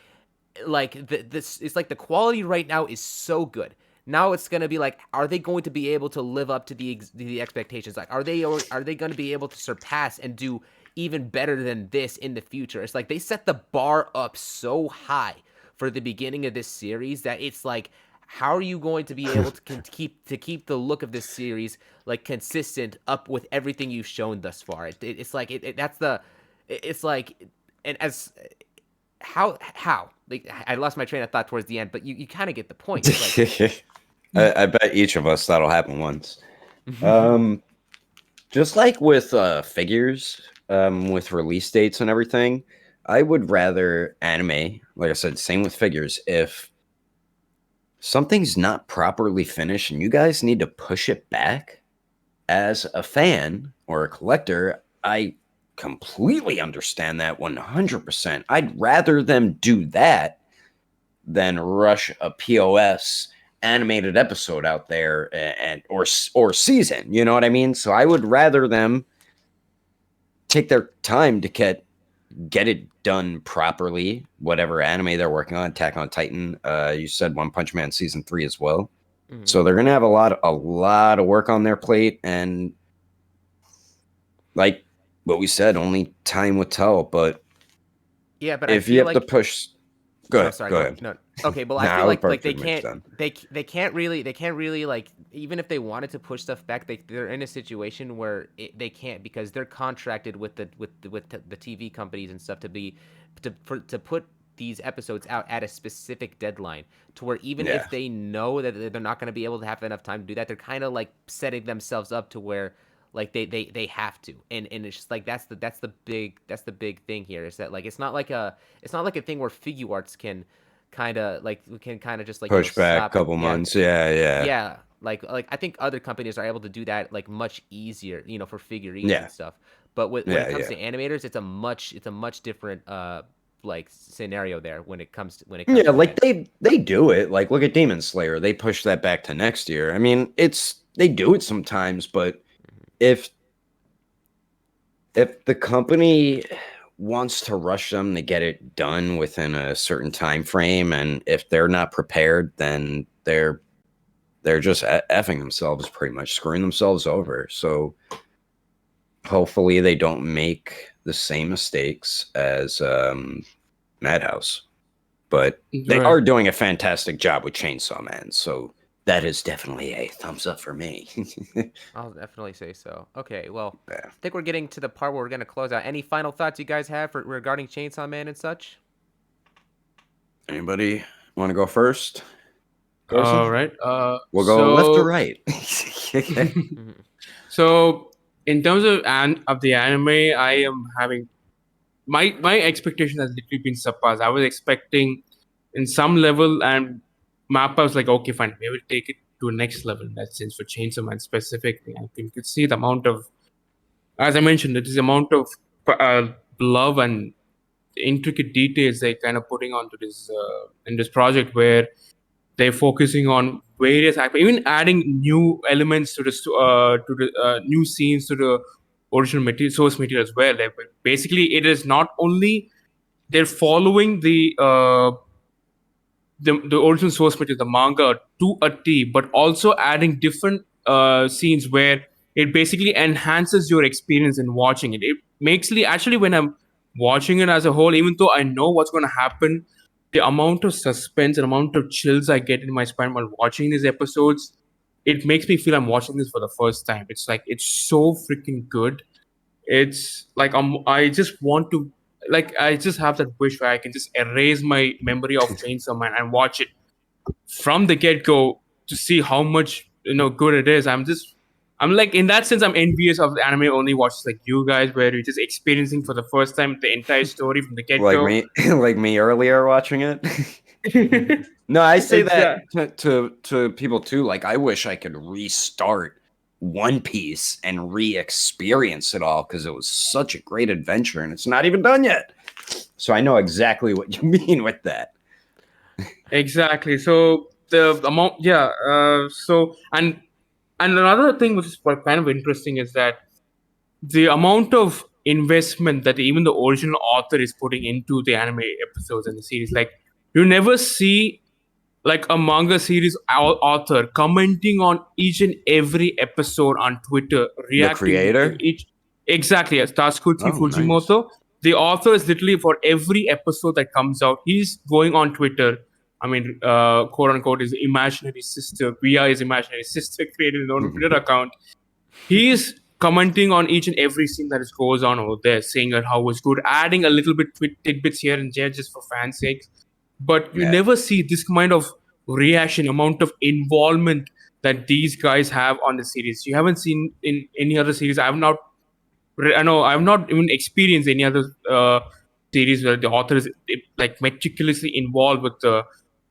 like it's like the quality right now is so good. Now it's gonna be like, are they going to be able to live up to the expectations? Like, are they going to be able to surpass and do even better than this in the future? It's like they set the bar up so high for the beginning of this series that it's like, how are you going to be able to keep the look of this series like consistent up with everything you've shown thus far? It's like it's like, and as how like I lost my train of thought towards the end, but you kind of get the point. Like, I bet each of us that'll happen once. Just like with figures, with release dates and everything, I would rather anime, like I said, same with figures. If something's not properly finished and you guys need to push it back, as a fan or a collector, I completely understand that 100%. I'd rather them do that than rush a POS animated episode out there and or season. You know what I mean? So I would rather them take their time to get it done properly. Whatever anime they're working on, Attack on Titan. You said One Punch Man season 3 as well. Mhm. So they're gonna have a lot of work on their plate, and like what we said, only time will tell. But Yeah, but if I you feel have like to push, go Oh, ahead. sorry. Go No, ahead. no. Okay, well, I Nah, feel we're like they pretty much can't done. they can't really like even if they wanted to push stuff back, they're in a situation where they can't because they're contracted with the TV companies and stuff to put these episodes out at a specific deadline to where even Yeah. if they know that they're not going to be able to have enough time to do that, they're kind of like setting themselves up to where like they have to, and it's just like that's the big thing here is that like it's not like a thing where figure arts can kind of like we can kind of just like Push back a stop it. couple months. Yeah. Yeah, like I think other companies are able to do that like much easier, for figurines Yeah. and stuff. But when Yeah, it comes yeah. to animators, it's a much different like scenario there when it comes to Yeah, that. like they do it. Like look at Demon Slayer. They push that back to next year. I mean, they do it sometimes, but if the company wants to rush them to get it done within a certain time frame, and if they're not prepared, then they're just effing themselves, pretty much screwing themselves over. So hopefully they don't make the same mistakes as Madhouse. But they Right. are doing a fantastic job with Chainsaw Man, so that is definitely a thumbs up for me. I'll definitely say so. Okay, well, Yeah. I think we're getting to the part where we're gonna close out. Any final thoughts you guys have regarding Chainsaw Man and such? Anybody want to go first? All Garsin? right. We'll go left to So right. Mhm. so in terms of the anime, I am having my expectation has literally been surpassed. I was expecting in some level, and Mappa was like, okay, fine, maybe we'll take it to a next level in that sense for Chainsaw Man specifically. I think you could see the amount of, as I mentioned, it is the amount of love and intricate details they're kind of putting onto this in this project where they're focusing on various even adding new elements to the new scenes to the original material source material as well. Like, basically, it is not only they're following the original source material, the manga, to a T, but also adding different scenes where it basically enhances your experience in watching it. It makes me actually when I'm watching it as a whole, even though I know what's going to happen, the amount of suspense and amount of chills I get in my spine while watching these episodes, it makes me feel I'm watching this for the first time. It's like it's so freaking good. It's like I just want to like I just have that wish where I can just erase my memory of Chainsaw Man and watch it from the get go to see how much good it is. I'm like in that sense I'm envious of the anime only watchers like you guys where you're just experiencing for the first time the entire story from the get like go. me, like me earlier watching it. No, I say that to people too. Like, I wish I could restart One Piece and re-experience it all because it was such a great adventure, and it's not even done yet. So I know exactly what you mean with that. Exactly. So the amount, yeah. So and another thing which is kind of interesting is that the amount of investment that even the original author is putting into the anime episodes and the series, like you never see like a manga series author commenting on each and every episode on Twitter, The reacting to creator? each. Exactly, as Tatsuki Oh, nice. Fujimoto, the author is literally for every episode that comes out, he's going on Twitter. I mean, quote unquote, his imaginary sister, via his imaginary sister, created his own Twitter account. He's commenting on each and every scene that goes on over there, saying that how it's good, adding a little bit tidbits here and there just for fans' sake. But you Yeah. never see this kind of reaction, amount of involvement that these guys have on the series. You haven't seen in any other series. I know I've not even experienced any other series where the author is like meticulously involved with the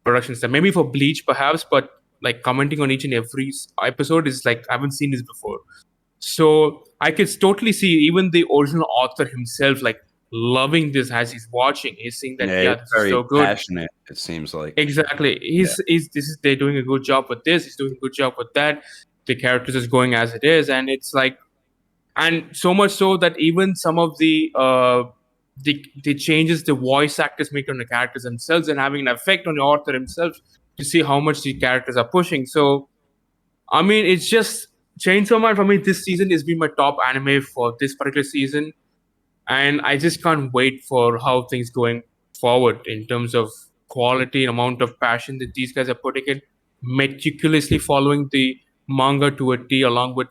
production stuff. Maybe for Bleach, perhaps, but like commenting on each and every episode is like I haven't seen this before. So I could totally see even the original author himself like loving this as he's watching. He's saying that, Yeah, yeah, it's this is very so good. passionate. It seems like. Exactly. They're doing a good job with this. He's doing a good job with that. The characters is going as it is, and it's like, and so much so that even some of the changes the voice actors make on the characters themselves and having an effect on the author himself to see how much the characters are pushing. So I mean, it's just Chainsaw Man for me. This season has been my top anime for this particular season, and I just can't wait for how things going forward in terms of quality and amount of passion that these guys are putting in, meticulously following the manga to a T, along with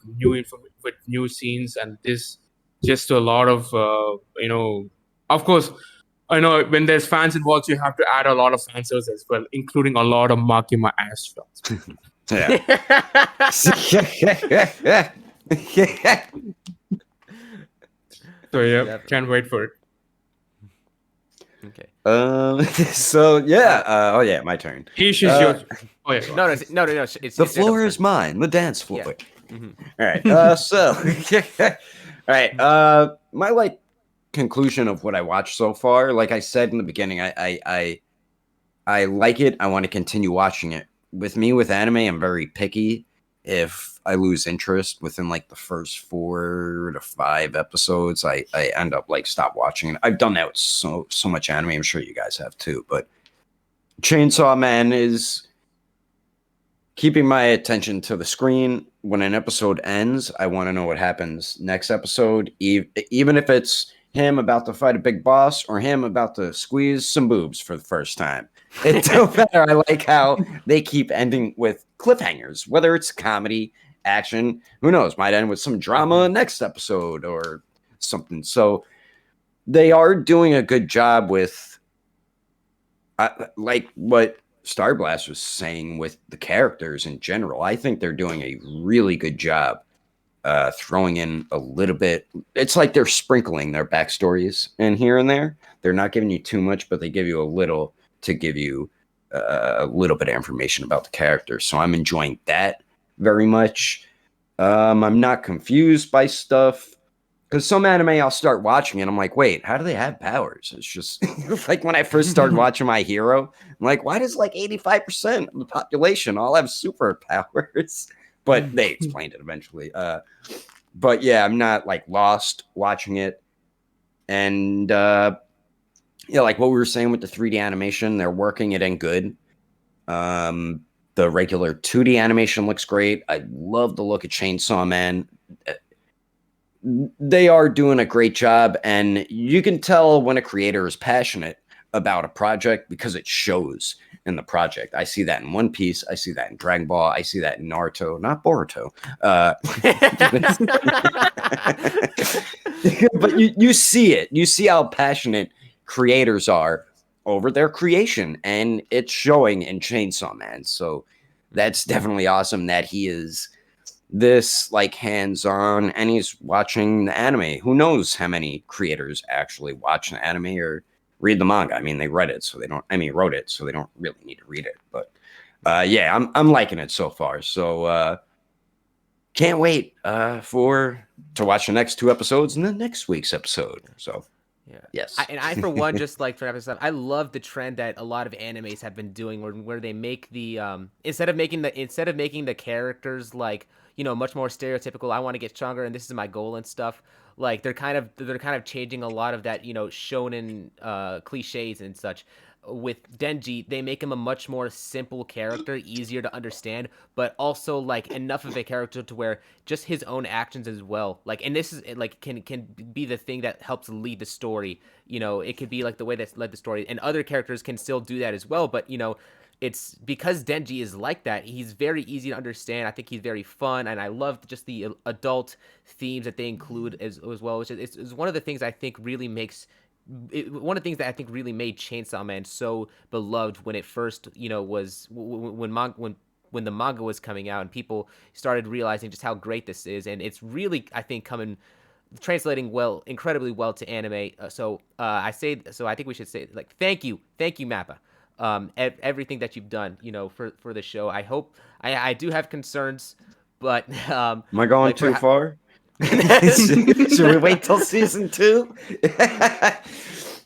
with new scenes, and this just a lot of of course. I know when there's fans involved, you have to add a lot of fan service as well, including a lot of Makima ass fans. Yeah. So yeah, can't wait for it. Okay. So yeah. Oh yeah, my turn. He's yours. Oh yeah. No. It's The it's floor Jacob's is mine. The dance floor. Yeah. Mhm. All right. So, all right. My conclusion of what I watched so far, like I said in the beginning, I like it. I want to continue watching it. With me, with anime, I'm very picky. If I lose interest within like the first 4 to 5 episodes, I end up like stop watching it. I've done that with so much anime. I'm sure you guys have too. But Chainsaw Man is keeping my attention to the screen. When an episode ends, I want to know what happens next episode, even if it's him about to fight a big boss or him about to squeeze some boobs for the first time. It don't matter. I like how they keep ending with cliffhangers, whether it's comedy, action, who knows, might end with some drama next episode or something. So they are doing a good job with like what Starblast was saying with the characters in general. I think they're doing a really good job throwing in a little bit. It's like they're sprinkling their backstories in here and there. They're not giving you too much, but they give you a little to give you a little bit of information about the characters. So I'm enjoying that very much. I'm not confused by stuff. Because some anime I'll start watching and I'm like, wait, how do they have powers? It's just like when I first started watching My Hero, I'm like, why does like 85% of the population all have superpowers? But they explained it eventually. But yeah, I'm not like lost watching it. And yeah, like what we were saying with the 3D animation, they're working it in good. The regular 2D animation looks great. I love the look of Chainsaw Man. They are doing a great job, and you can tell when a creator is passionate about a project because it shows in the project. I see that in One Piece. I see that in Dragon Ball. I see that in Naruto, not Boruto. But you see it. You see how passionate creators are over their creation, and it's showing in Chainsaw Man. So that's definitely awesome that he is this like hands-on and he's watching the anime. Who knows how many creators actually watch the anime or read the manga? I mean, they read it, so they don't. I mean, wrote it, so they don't really need to read it. But yeah, I'm liking it so far. So can't wait to watch the next 2 episodes and then next week's episode. So Yeah. yes, I for one, just like for episode, I love the trend that a lot of animes have been doing, where they make the instead of making the characters like much more stereotypical. I want to get stronger, and this is my goal and stuff. Like they're kind of changing a lot of that shonen cliches and such. With Denji, they make him a much more simple character, easier to understand, but also like enough of a character to where just his own actions as well. Like, and this is like can be the thing that helps lead the story. It could be like the way that's led the story, and other characters can still do that as well. But it's because Denji is like that. He's very easy to understand. I think he's very fun, and I love just the adult themes that they include as well. Which is one of the things I think really makes one of the things that I think really made Chainsaw Man so beloved when it first, was when the manga was coming out and people started realizing just how great this is, and it's really, I think, translating incredibly well to anime. I think we should say like thank you Mappa, everything that you've done, for the show. I hope I do have concerns, but am I going like too far? Should we wait till season 2?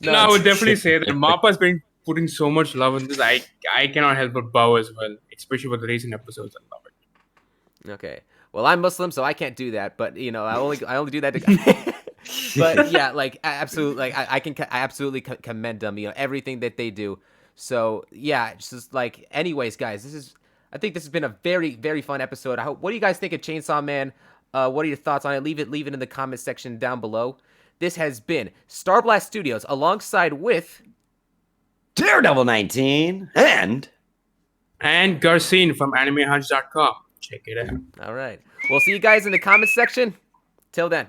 No, I would definitely say that Mappa's been putting so much love in this. I cannot help but bow as well, especially for the recent episodes. I love it. Okay. Well, I'm Muslim, so I can't do that. But I only do that to. But yeah, like absolutely, like I absolutely commend them. Everything that they do. So yeah, it's just like, anyways, guys, I think this has been a very, very fun episode. What do you guys think of Chainsaw Man? What are your thoughts on it? Leave it in the comment section down below. This has been Starblast Studios alongside with Daredevil 19 and Garsin from AnimeHunch.com. Check it out. All right. We'll see you guys in the comment section. Till then.